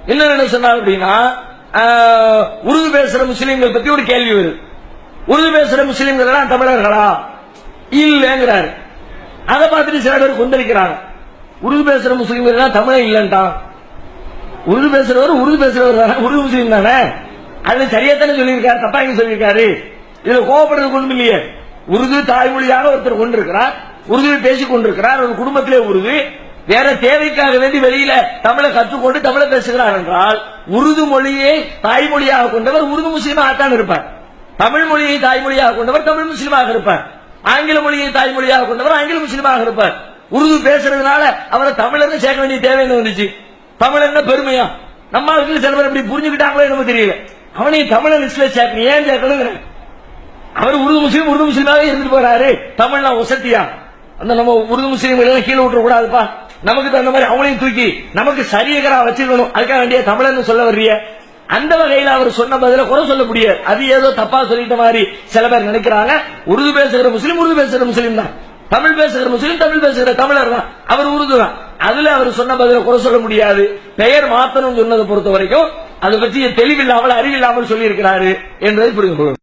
என்ன சொன்னார் அப்படின்னா, உருது பேசுற முஸ்லீம்கள் பத்தி ஒரு கேள்வி வருது. உருது பேசுற முஸ்லீம்கள் எல்லாம் தமிழர்களா இல்லங்கிறாரு. அதை பார்த்துட்டு சில பேர் கொந்தளிக்கிறாங்க. உருது பேசுற முஸ்லீம்கள் எல்லாம் தமிழ் இல்லன்ட்டான். உருது பேசுறவர் உருது முஸ்லீம் தானே, அது சரியாத்தானே சொல்லியிருக்காரு, தப்பா எங்க சொல்லியிருக்காரு? இதுல கோபப்படுறதுக்கு ஒண்ணும் இல்லையே. உருது தாய்மொழியாக ஒருத்தர் கொண்டிருக்கிறார், உருதுவில் பேசிக் கொண்டிருக்கிறார், ஒரு குடும்பத்திலே உருது, வேற தேவைக்காக வேண்டி வெளியில தமிழை கற்றுக்கொண்டு தமிழை பேசுகிறார் என்றால், உருது மொழியை தாய்மொழியாக கொண்டவர் உருது முஸ்லீமாகத்தான் இருப்பார். தமிழ் மொழியை தாய்மொழியாக கொண்டவர் தமிழ் முஸ்லீமாக இருப்பார். ஆங்கில மொழியை தாய்மொழியாக கொண்டவர் ஆங்கில முஸ்லீமாக இருப்பார். உருது பேசுறதுனால அவரை தமிழர்னு சேர்க்க வேண்டிய தேவை என்ன வந்துச்சு? தமிழ் என்ன பெருமையா? நம்ம ஆளுக்கு சில பேர் எப்படி புரிஞ்சுக்கிட்டாங்களோ எனக்கு தெரியல. அவனையும் தமிழ் லிஸ்ட்ல சேர்க்கணும், ஏன் சேர்க்கணுங்கிற? அவர் உருது முஸ்லீமாவே இருந்துட்டு போறாரு. தமிழ்னா ஒசத்தியா? அந்த நம்ம உருது முஸ்லீம்கள் கீழே விட்டுற கூடாதுப்பா, நமக்கு தகுந்த மாதிரி அவனையும் தூக்கி நமக்கு சரியகரா வச்சிருக்கணும், அதுக்காக வேண்டிய தமிழன்னு சொல்ல வர்றிய. அந்த வகையில் அவர் சொன்ன பதில குறை சொல்ல முடியாது. அது ஏதோ தப்பா சொல்லிட்ட மாதிரி சில பேர் நினைக்கிறாங்க. உருது பேசுகிற முஸ்லீம் உருது பேசுகிற முஸ்லீம் தான், தமிழ் பேசுகிற முஸ்லீம் தமிழ் பேசுகிற தமிழர் தான், அவர் உருது தான். அதுல அவர் சொன்ன பதில குறை சொல்ல முடியாது. பெயர் மாத்தணும் சொன்னதை பொறுத்த வரைக்கும் அதை பற்றி தெளிவில்லாமல் அறிவில்லாமல் சொல்லி இருக்கிறாரு என்பதை புரிந்து கொள்ளும்.